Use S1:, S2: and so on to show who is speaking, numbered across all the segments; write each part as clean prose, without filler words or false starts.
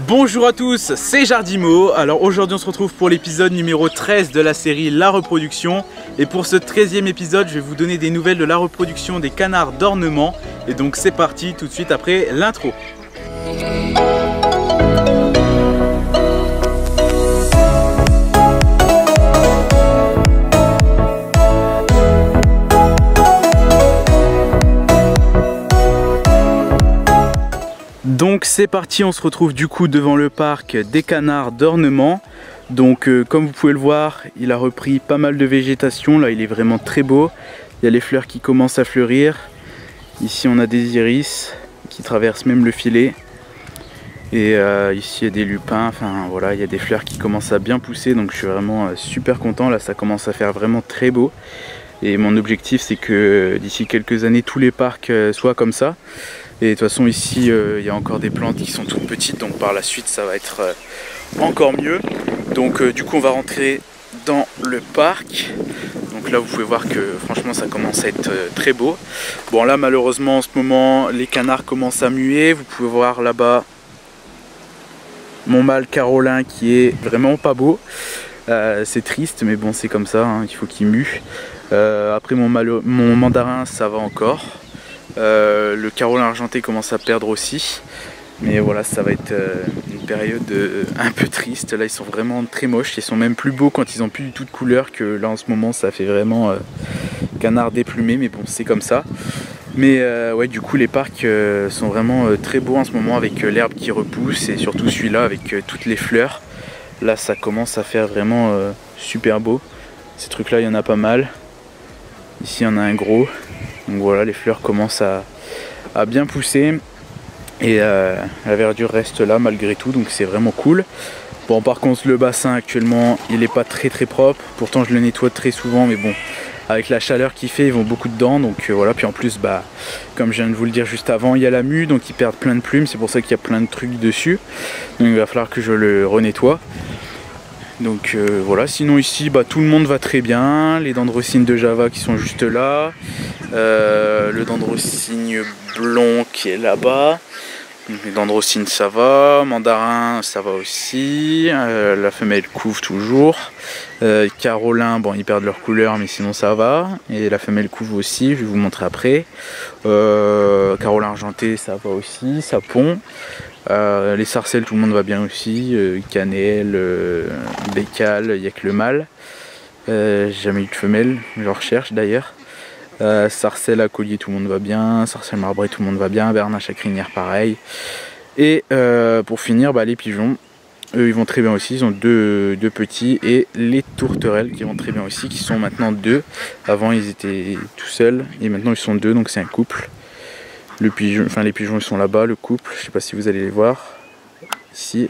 S1: Bonjour à tous, c'est Jardimo. Alors aujourd'hui on se retrouve pour l'épisode numéro 13 de la série La Reproduction. Et pour ce 13e épisode, je vais vous donner des nouvelles de la reproduction des canards d'ornement. Et donc c'est parti tout de suite après l'intro. Donc c'est parti, on se retrouve du coup devant le parc des canards d'ornement. Donc comme vous pouvez le voir, il a repris pas mal de végétation, là il est vraiment très beau. Il y a les fleurs qui commencent à fleurir. Ici on a des iris qui traversent même le filet. Et ici il y a des lupins, enfin voilà, il y a des fleurs qui commencent à bien pousser. Donc je suis vraiment super content, là ça commence à faire vraiment très beau. Et mon objectif c'est que d'ici quelques années tous les parcs soient comme ça. Et de toute façon ici il y a encore des plantes qui sont toutes petites, donc par la suite ça va être encore mieux. Donc du coup on va rentrer dans le parc. Donc là vous pouvez voir que franchement ça commence à être très beau. Bon là malheureusement en ce moment les canards commencent à muer. Vous pouvez voir là-bas mon mâle Carolin qui est vraiment pas beau. C'est triste mais bon c'est comme ça, hein, il faut qu'il mue. Après mon mandarin ça va encore. Le Carolin argenté commence à perdre aussi. Mais voilà, ça va être une période un peu triste. Là ils sont vraiment très moches. Ils sont même plus beaux quand ils n'ont plus du tout de couleur que là en ce moment. Ça fait vraiment canard déplumé. Mais bon c'est comme ça. Mais ouais, du coup les parcs sont vraiment très beaux en ce moment avec l'herbe qui repousse. Et surtout celui-là avec toutes les fleurs. Là ça commence à faire vraiment super beau. Ces trucs là il y en a pas mal. Ici il y en a un gros. Donc voilà, les fleurs commencent à bien pousser. Et la verdure reste là malgré tout, donc c'est vraiment cool. Bon par contre le bassin actuellement il n'est pas très propre. Pourtant je le nettoie très souvent, mais bon avec la chaleur qu'il fait ils vont beaucoup dedans. Donc voilà, puis en plus bah comme je viens de vous le dire juste avant, il y a la mue, donc ils perdent plein de plumes. C'est pour ça qu'il y a plein de trucs dessus. Donc il va falloir que je le renettoie. Donc voilà, sinon ici bah, tout le monde va très bien. Les dendrocygnes de Java qui sont juste là. Le dendrocygne blond qui est là-bas. Les dendrocygnes ça va. Mandarin ça va aussi. La femelle couve toujours. Carolin, bon ils perdent leur couleur mais sinon ça va. Et la femelle couve aussi, je vais vous montrer après. Carolin argenté ça va aussi, ça pond. Les sarcelles tout le monde va bien aussi, cannelle, bécale, il n'y a que le mâle. J'ai jamais eu de femelle, je recherche d'ailleurs. Sarcelle à collier tout le monde va bien, sarcelle marbrée tout le monde va bien, bernache à crinière pareil. Et pour finir bah, les pigeons, eux ils vont très bien aussi, ils ont deux petits. Et les tourterelles qui vont très bien aussi, qui sont maintenant deux. Avant ils étaient tout seuls et maintenant ils sont deux, donc c'est un couple. Les pigeons ils sont là-bas, le couple, je sais pas si vous allez les voir, ici.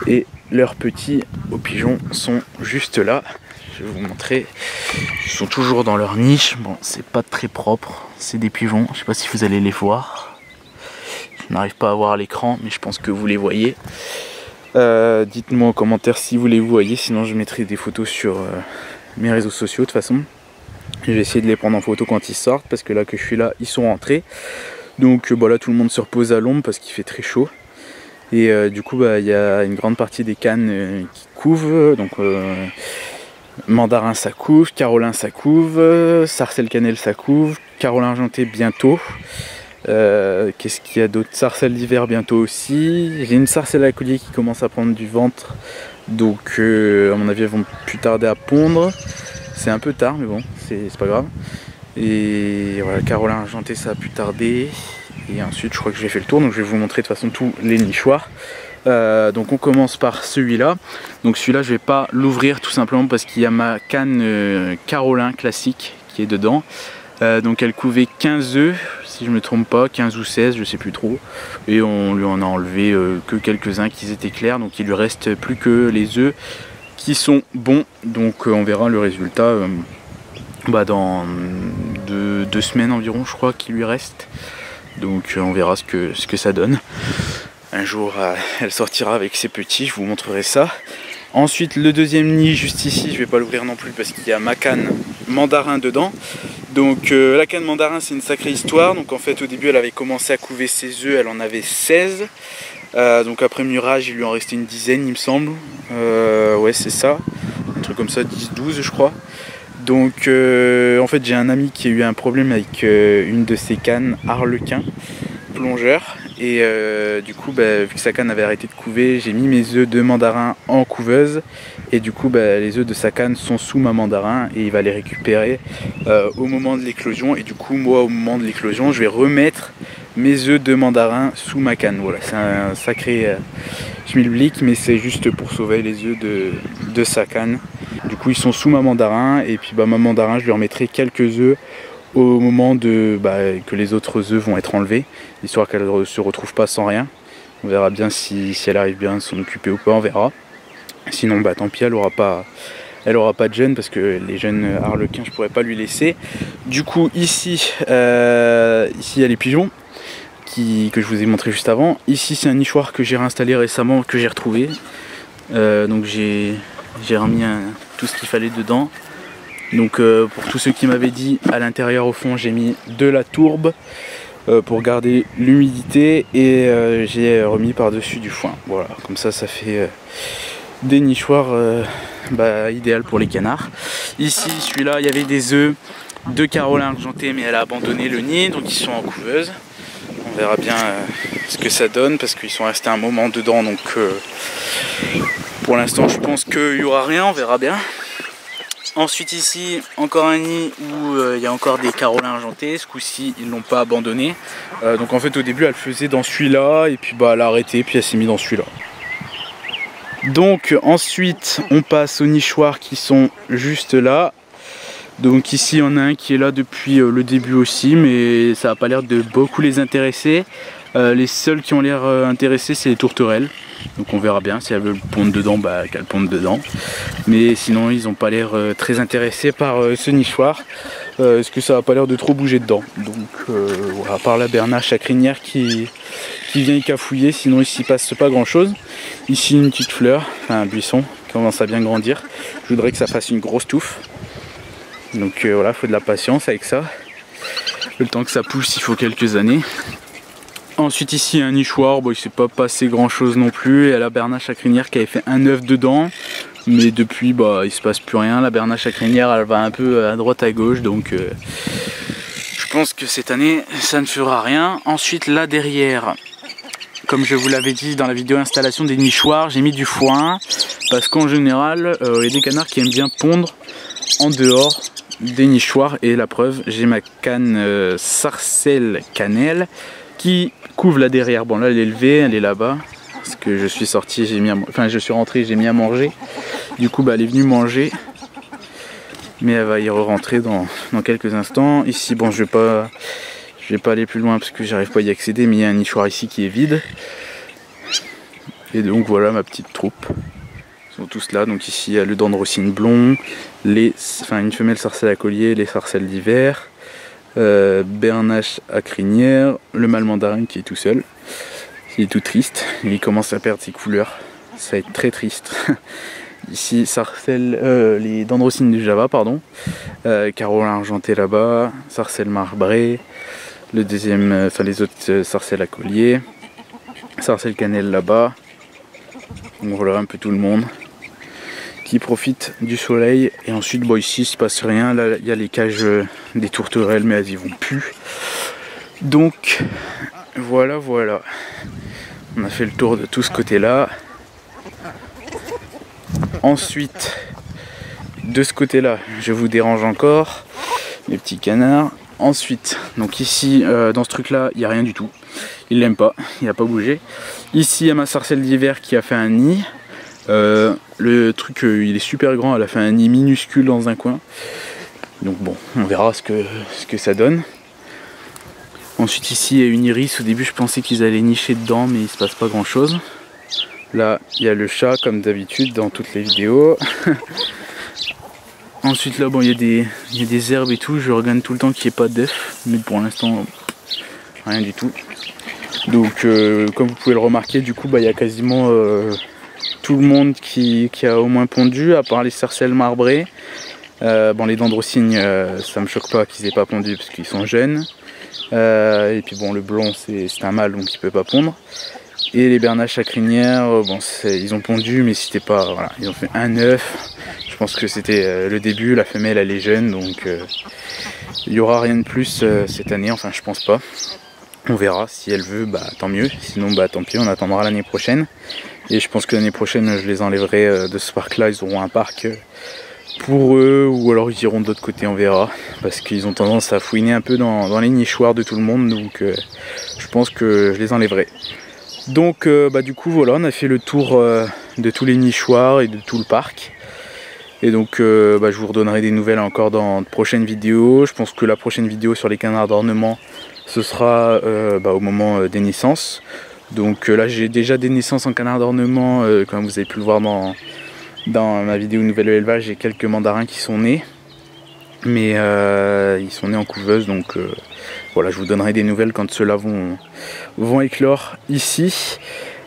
S1: Et leurs petits aux pigeons sont juste là, je vais vous montrer. Ils sont toujours dans leur niche, bon c'est pas très propre, c'est des pigeons, je sais pas si vous allez les voir. Je n'arrive pas à voir à l'écran, mais je pense que vous les voyez. Dites-moi en commentaire si vous les voyez, sinon je mettrai des photos sur mes réseaux sociaux de toute façon. Je vais essayer de les prendre en photo quand ils sortent, parce que là que je suis là, ils sont rentrés. Donc bah, là tout le monde se repose à l'ombre parce qu'il fait très chaud. Et du coup bah, y a une grande partie des cannes qui couvent. Donc mandarin ça couve, Carolin ça couve, sarcelle cannelle ça couve, Carolin argenté bientôt. Qu'est-ce qu'il y a d'autre? Sarcelle d'hiver bientôt aussi. J'ai une sarcelle à collier qui commence à prendre du ventre. Donc à mon avis elles vont plus tarder à pondre. C'est un peu tard mais bon, c'est pas grave. Et voilà, Carolin argenté ça a pu tarder. Et ensuite je crois que j'ai fait le tour, donc je vais vous montrer de toute façon tous les nichoirs. Donc on commence par celui-là. Donc celui-là je vais pas l'ouvrir tout simplement parce qu'il y a ma canne Carolin classique qui est dedans. Donc elle couvait 15 œufs si je me trompe pas, 15 ou 16 je sais plus trop. Et on lui en a enlevé que quelques-uns qui étaient clairs, donc il lui reste plus que les œufs qui sont bons. Donc on verra le résultat bah, dans 2 semaines environ je crois qu'il lui reste. Donc on verra ce que ça donne. Un jour elle sortira avec ses petits, je vous montrerai ça. Ensuite le deuxième nid juste ici, je vais pas l'ouvrir non plus parce qu'il y a ma canne mandarin dedans. Donc la canne mandarin, c'est une sacrée histoire. Donc en fait au début elle avait commencé à couver ses œufs, elle en avait 16. Donc après murage il lui en restait une dizaine il me semble. Ouais c'est ça, un truc comme ça, 10-12 je crois. Donc en fait j'ai un ami qui a eu un problème avec une de ses cannes Harlequin plongeur. Et du coup vu que sa canne avait arrêté de couver, j'ai mis mes œufs de mandarin en couveuse. Et du coup les œufs de sa canne sont sous ma mandarin et il va les récupérer au moment de l'éclosion. Et du coup moi au moment de l'éclosion je vais remettre mes œufs de mandarin sous ma canne. Voilà, c'est un sacré schmilblick, mais c'est juste pour sauver les œufs de sa canne. Du coup ils sont sous ma mandarin et puis ma mandarin je lui remettrai quelques œufs au moment que les autres œufs vont être enlevés, histoire qu'elle ne se retrouve pas sans rien. On verra bien si elle arrive bien à s'en occuper ou pas, on verra. Sinon tant pis, elle aura pas de jeunes parce que les jeunes harlequins je pourrais pas lui laisser. Du coup ici il y a les pigeons que je vous ai montré juste avant. Ici c'est un nichoir que j'ai réinstallé récemment, que j'ai retrouvé. Donc j'ai remis tout ce qu'il fallait dedans. Donc pour tous ceux qui m'avaient dit, à l'intérieur au fond j'ai mis de la tourbe pour garder l'humidité et j'ai remis par dessus du foin. Voilà, comme ça fait des nichoirs idéal pour les canards. Ici celui-là il y avait des œufs de Caroline argentée mais elle a abandonné le nid, donc ils sont en couveuse. On verra bien ce que ça donne parce qu'ils sont restés un moment dedans, donc pour l'instant je pense qu'il n'y aura rien, on verra bien. Ensuite ici encore un nid où il y a encore des Carolins argentés. Ce coup-ci ils l'ont pas abandonné. Donc en fait au début elle faisait dans celui-là et puis elle a arrêté puis elle s'est mise dans celui-là. Donc ensuite on passe aux nichoirs qui sont juste là. Donc ici il y en a un qui est là depuis le début aussi, mais ça n'a pas l'air de beaucoup les intéresser. Les seuls qui ont l'air intéressés c'est les tourterelles. Donc on verra bien si elles veulent pondre dedans, qu'elles pondent dedans. Mais sinon ils n'ont pas l'air très intéressés par ce nichoir. Parce que ça n'a pas l'air de trop bouger dedans. Donc voilà, à part la bernache à crinière qui vient y cafouiller, sinon ici passe pas grand chose. Ici une petite fleur, enfin un buisson qui commence à bien grandir. Je voudrais que ça fasse une grosse touffe. Donc voilà, il faut de la patience avec ça. Le temps que ça pousse, il faut quelques années. Ensuite ici un nichoir, il ne s'est pas passé grand chose non plus. Et la bernache à crinière qui avait fait un œuf dedans. Mais depuis il se passe plus rien. La bernache à crinière elle va un peu à droite à gauche. Donc je pense que cette année ça ne fera rien. Ensuite là derrière, comme je vous l'avais dit dans la vidéo installation des nichoirs, j'ai mis du foin. Parce qu'en général il y a des canards qui aiment bien pondre en dehors des nichoirs. Et la preuve, j'ai ma canne sarcelle cannelle qui couvre là derrière. Bon là elle est levée, elle est là-bas. Parce que je suis sorti, je suis rentré, j'ai mis à manger. Du coup elle est venue manger. Mais elle va y re-rentrer dans quelques instants. Ici je vais pas aller plus loin parce que j'arrive pas à y accéder, mais il y a un nichoir ici qui est vide. Et donc voilà ma petite troupe. Ils sont tous là. Donc ici il y a le dendrocine blond, une femelle sarcelle à collier, les sarcelles d'hiver, bernache à crinière, le mâle mandarin qui est tout seul. Il est tout triste, il commence à perdre ses couleurs, ça va être très triste. Ici sarcelle, les dendrocines du Java, pardon, Carolin argenté là-bas, sarcelle marbrée, le deuxième, les autres sarcelles à collier, sarcelle cannelle là-bas. Donc voilà un peu tout le monde qui profite du soleil. Et ensuite ici il se passe rien, là il y a les cages des tourterelles mais elles y vont plus. Donc voilà. On a fait le tour de tout ce côté-là. Ensuite, de ce côté-là, je vous dérange encore, les petits canards. Ensuite, donc ici, dans ce truc-là, il n'y a rien du tout. Il l'aime pas, il n'a pas bougé. Ici, il y a ma sarcelle d'hiver qui a fait un nid. Le truc, il est super grand, elle a fait un nid minuscule dans un coin. Donc bon, on verra ce que ça donne. Ensuite ici il y a une iris, au début je pensais qu'ils allaient nicher dedans mais il se passe pas grand chose. Là il y a le chat comme d'habitude dans toutes les vidéos. Ensuite là il y a des herbes et tout, je regarde tout le temps qu'il n'y ait pas d'œufs, mais pour l'instant rien du tout. Donc comme vous pouvez le remarquer, du coup il y a quasiment tout le monde qui a au moins pondu, à part les sarcelles marbrées. Bon, les dendrocygnes, ça me choque pas qu'ils aient pas pondu parce qu'ils sont jeunes. Et puis bon, le blond c'est un mâle donc il peut pas pondre. Et les bernaches à crinière, bon, ils ont pondu mais c'était pas, voilà, ils ont fait un œuf. Je pense que c'était le début, la femelle elle est jeune donc il y aura rien de plus cette année, enfin je pense pas. On verra, si elle veut, bah tant mieux, sinon bah tant pis, on attendra l'année prochaine. Et je pense que l'année prochaine je les enlèverai de ce parc là, ils auront un parc pour eux, ou alors ils iront de l'autre côté, on verra. Parce qu'ils ont tendance à fouiner un peu dans les nichoirs de tout le monde, donc je pense que je les enlèverai. Donc bah du coup voilà, on a fait le tour de tous les nichoirs et de tout le parc. Et donc bah, je vous redonnerai des nouvelles encore dans de prochaines vidéos. Je pense que la prochaine vidéo sur les canards d'ornement, ce sera bah, au moment des naissances. Donc là j'ai déjà des naissances en canards d'ornement, comme vous avez pu le voir dans ma vidéo nouvelle élevage, j'ai quelques mandarins qui sont nés. Mais ils sont nés en couveuse, donc voilà, je vous donnerai des nouvelles quand ceux-là vont éclore ici.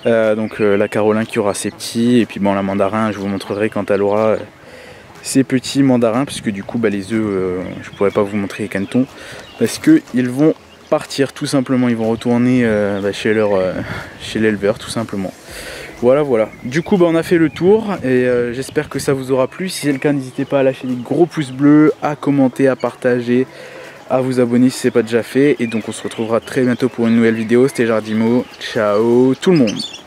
S1: Donc la Caroline qui aura ses petits, et puis bon la mandarin, je vous montrerai quand elle aura ces petits mandarins, parce que du coup bah, les œufs je pourrais pas vous montrer les canetons parce que ils vont partir tout simplement, ils vont retourner bah, chez l'éleveur tout simplement. Voilà, du coup bah, on a fait le tour et j'espère que ça vous aura plu. Si c'est le cas, n'hésitez pas à lâcher des gros pouces bleus, à commenter, à partager, à vous abonner si ce n'est pas déjà fait. Et donc on se retrouvera très bientôt pour une nouvelle vidéo. C'était Jardimo, ciao tout le monde.